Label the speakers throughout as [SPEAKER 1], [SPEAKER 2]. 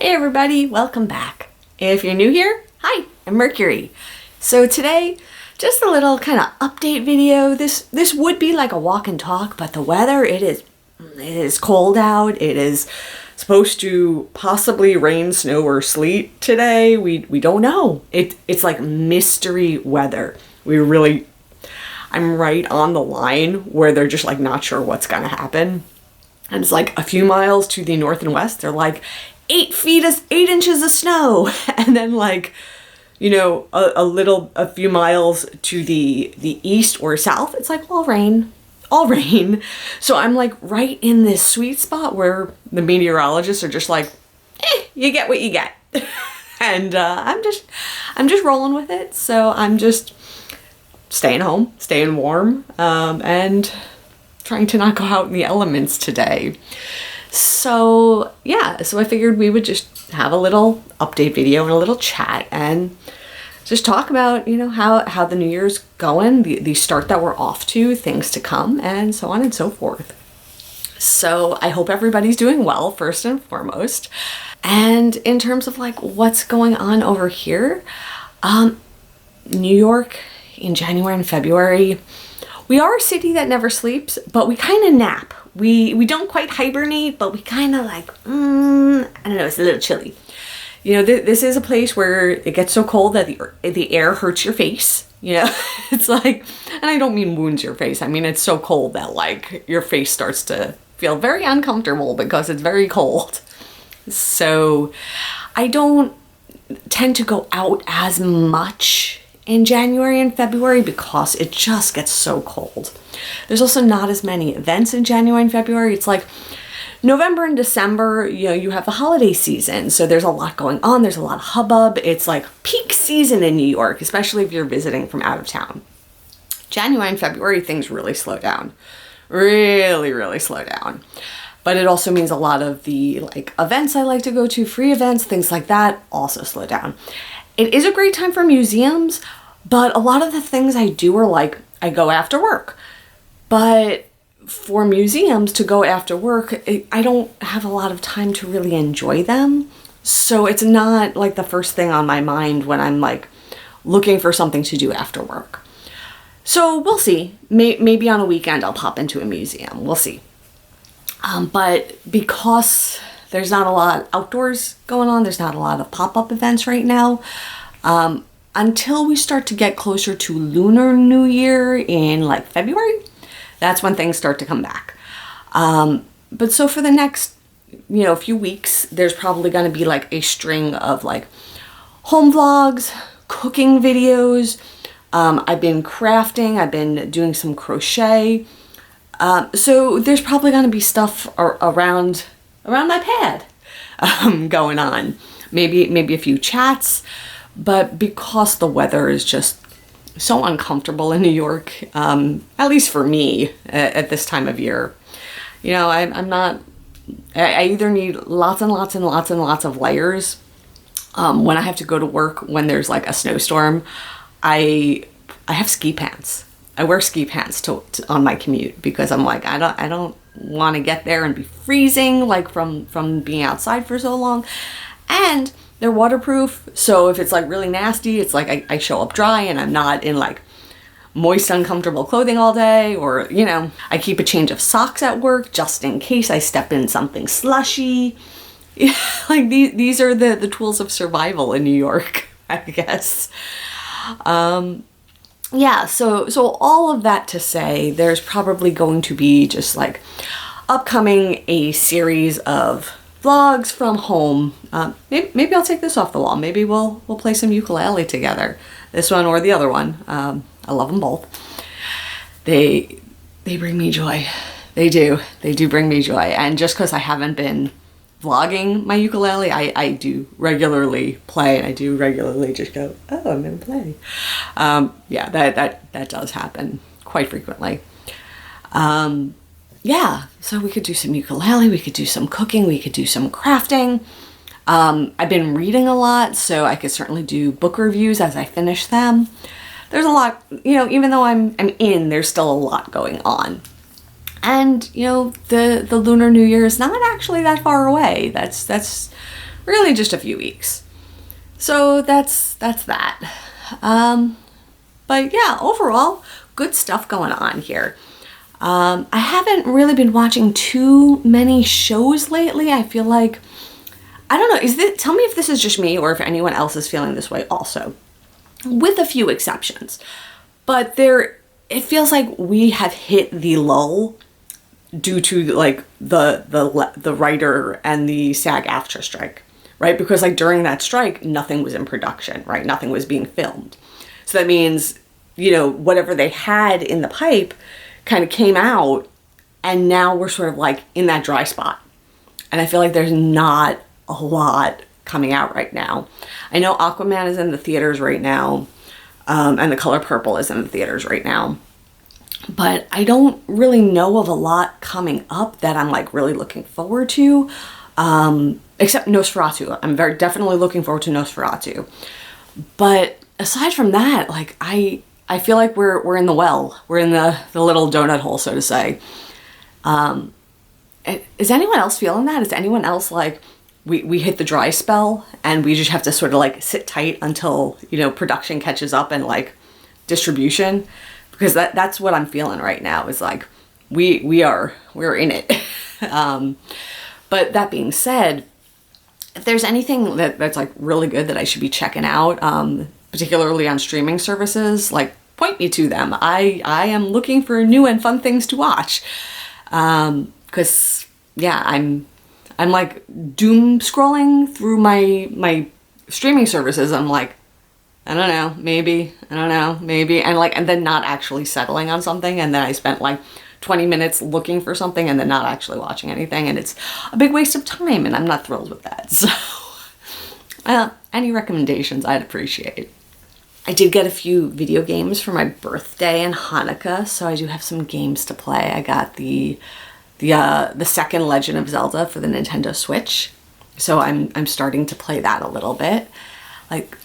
[SPEAKER 1] Hey everybody, welcome back. If you're new here, hi, I'm Mercury. So today, just a little kind of update video. This would be like a walk and talk, but the weather, it is cold out. It is supposed to possibly rain, snow, or sleet today. We don't know. It's like mystery weather. I'm right on the line where they're just like not sure what's gonna happen. And it's like a few miles to the north and west, they're like 8 inches of snow. And then like, you know, a few miles to the east or south, it's like all rain. So I'm like right in this sweet spot where the meteorologists are just like, you get what you get. And I'm just rolling with it. So I'm just staying home, staying warm, and trying to not go out in the elements today. So yeah, so I figured we would just have a little update video and a little chat and just talk about, you know, how the new year's going, the start that we're off to, things to come, and so on and so forth. So I hope everybody's doing well, first and foremost. And in terms of like what's going on over here, New York in January and February, we are a city that never sleeps, but we kind of nap. We don't quite hibernate, but we kind of like, I don't know, it's a little chilly. You know, this is a place where it gets so cold that the air hurts your face. You know, it's like, and I don't mean wounds your face. I mean, it's so cold that like your face starts to feel very uncomfortable because it's very cold. So I don't tend to go out as much in January and February because it just gets so cold. There's also not as many events in January and February. It's like November and December, you know, you have the holiday season. So there's a lot going on. There's a lot of hubbub. It's like peak season in New York, especially if you're visiting from out of town. January and February, things really slow down. Really slow down. But it also means a lot of the like events I like to go to, free events, things like that, also slow down. It is a great time for museums, but a lot of the things I do are like, I go after work. But for museums to go after work, I don't have a lot of time to really enjoy them. So it's not like the first thing on my mind when I'm like looking for something to do after work. So we'll see. Maybe on a weekend I'll pop into a museum. We'll see. But because there's not a lot outdoors going on, there's not a lot of pop-up events right now. Until we start to get closer to Lunar New Year in like February, that's when things start to come back. But so for the next, you know, few weeks, there's probably going to be like a string of like home vlogs, cooking videos. I've been crafting. I've been doing some crochet. So there's probably going to be stuff around my pad going on. Maybe a few chats. But because the weather is just so uncomfortable in New York, at least for me at this time of year, you know, I either need lots and lots of layers. When I have to go to work, when there's like a snowstorm, I have ski pants. I wear ski pants on my commute because I'm like, I don't want to get there and be freezing like from being outside for so long. And they're waterproof, so if it's like really nasty, it's like I show up dry and I'm not in like moist, uncomfortable clothing all day. Or, you know, I keep a change of socks at work just in case I step in something slushy. Like these are the tools of survival in New York, I guess. Yeah, so all of that to say, there's probably going to be just like upcoming a series of vlogs from home. Maybe I'll take this off the wall. Maybe we'll play some ukulele together. This one or the other one. I love them both. They bring me joy. They do bring me joy. And just because I haven't been vlogging my ukulele, I do regularly play, and I do regularly just go, oh, I'm gonna play. Yeah, that does happen quite frequently. Yeah, so we could do some ukulele, we could do some cooking, we could do some crafting. I've been reading a lot, so I could certainly do book reviews as I finish them. There's a lot, you know, even though I'm in, there's still a lot going on. And, you know, the Lunar New Year is not actually that far away. That's really just a few weeks. So that's that. But yeah, overall, good stuff going on here. I haven't really been watching too many shows lately. I feel like, I don't know, tell me if this is just me or if anyone else is feeling this way also, with a few exceptions. But it feels like we have hit the lull due to like the writer and the SAG-AFTRA strike, right? Because like during that strike, nothing was in production, right? Nothing was being filmed. So that means, you know, whatever they had in the pipe kind of came out, and now we're sort of like in that dry spot. And I feel like there's not a lot coming out right now. I know Aquaman is in the theaters right now, and The Color Purple is in the theaters right now. But I don't really know of a lot coming up that I'm like really looking forward to, except Nosferatu. I'm definitely looking forward to Nosferatu. But aside from that, like I feel like we're in the well. We're in the little donut hole, so to say. Is anyone else feeling that? Is anyone else like we hit the dry spell and we just have to sort of like sit tight until, you know, production catches up and like distribution? Because that's what I'm feeling right now, is like we're in it. But that being said, if there's anything that's like really good that I should be checking out, particularly on streaming services, like point me to them. I am looking for new and fun things to watch. Cause yeah, I'm like doom scrolling through my streaming services. I'm like, I don't know, maybe, and then not actually settling on something. And then I spent like 20 minutes looking for something and then not actually watching anything. And it's a big waste of time, and I'm not thrilled with that. So any recommendations I'd appreciate. I did get a few video games for my birthday and Hanukkah, so I do have some games to play. I got the second Legend of Zelda for the Nintendo Switch, so I'm starting to play that a little bit. Like,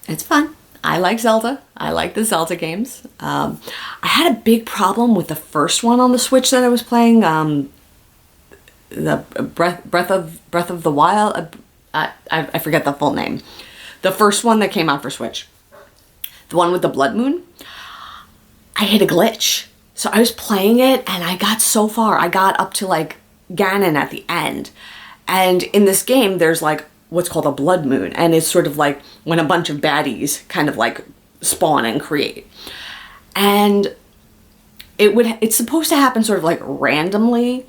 [SPEAKER 1] it's fun. I like Zelda. I like the Zelda games. I had a big problem with the first one on the Switch that I was playing. The Breath of the Wild. I forget the full name. The first one that came out for Switch. The one with the blood moon. I hit a glitch. So I was playing it and I got so far. I got up to like Ganon at the end. And in this game, there's like what's called a blood moon, and it's sort of like when a bunch of baddies kind of like spawn and create. And it's supposed to happen sort of like randomly,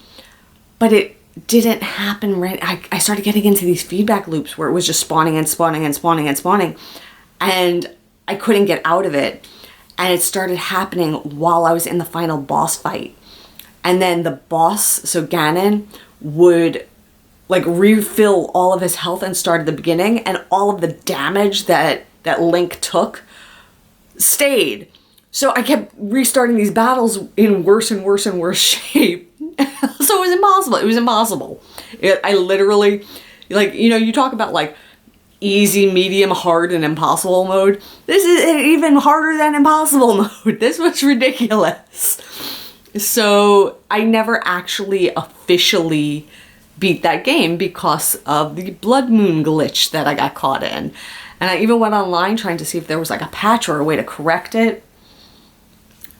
[SPEAKER 1] but it didn't happen. I started getting into these feedback loops where it was just spawning and spawning and spawning and spawning, and I couldn't get out of it. And it started happening while I was in the final boss fight. And then the boss, so Ganon, would like refill all of his health and start at the beginning, and all of the damage that Link took stayed. So I kept restarting these battles in worse and worse and worse shape. So it was impossible. It was impossible. I literally, like, you know, you talk about like easy, medium, hard, and impossible mode. This is even harder than impossible mode. This was ridiculous. So I never actually officially beat that game because of the blood moon glitch that I got caught in. And I even went online trying to see if there was like a patch or a way to correct it.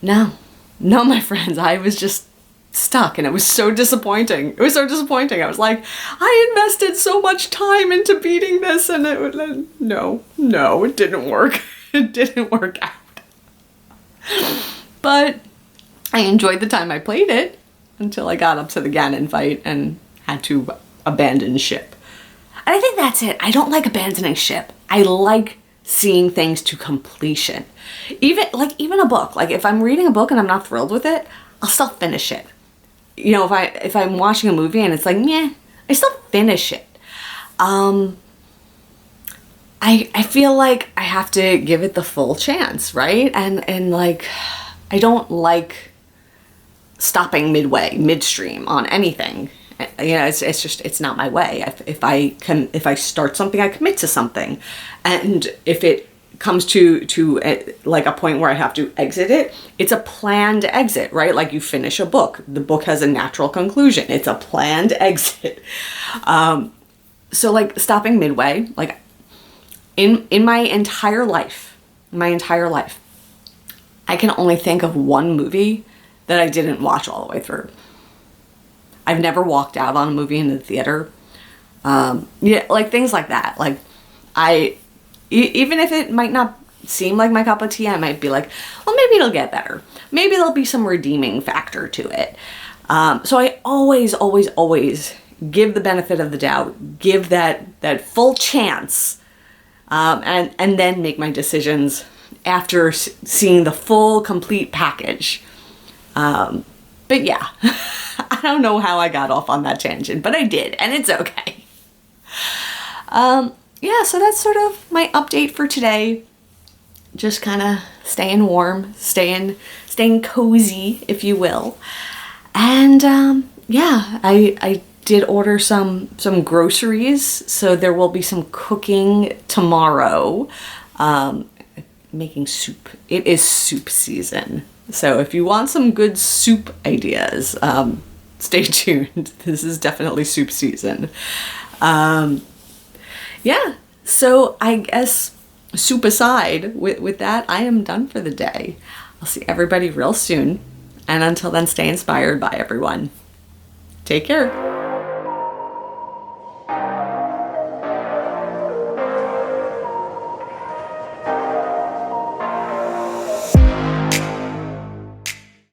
[SPEAKER 1] No, my friends, I was just stuck, and it was so disappointing. It was so disappointing. I was like, I invested so much time into beating this, and no, it didn't work. It didn't work out. But I enjoyed the time I played it until I got up to the Ganon fight and had to abandon ship. And I think that's it. I don't like abandoning ship. I like seeing things to completion. Even a book. Like if I'm reading a book and I'm not thrilled with it, I'll still finish it. You know, if I'm watching a movie and it's like, meh, I still finish it. I feel like I have to give it the full chance, right? And like, I don't like stopping midstream on anything. You know, it's not my way. If I start something, I commit to something. And if it comes to like a point where I have to exit it, it's a planned exit, right? Like you finish a book. The book has a natural conclusion. It's a planned exit. So like stopping midway, like in my entire life, I can only think of one movie that I didn't watch all the way through. I've never walked out on a movie in the theater. Yeah, like things like that. Like even if it might not seem like my cup of tea, I might be like, well, maybe it'll get better. Maybe there'll be some redeeming factor to it. So I always give the benefit of the doubt, give that full chance, and then make my decisions after seeing the full, complete package. But yeah, I don't know how I got off on that tangent, but I did, and it's okay. Yeah, so that's sort of my update for today. Just kind of staying warm, staying cozy, if you will. And yeah, I did order some groceries, so there will be some cooking tomorrow. Making soup. It is soup season. So if you want some good soup ideas, stay tuned. This is definitely soup season. Yeah, so I guess soup aside, with that, I am done for the day. I'll see everybody real soon. And until then, stay inspired. Bye, everyone. Take care.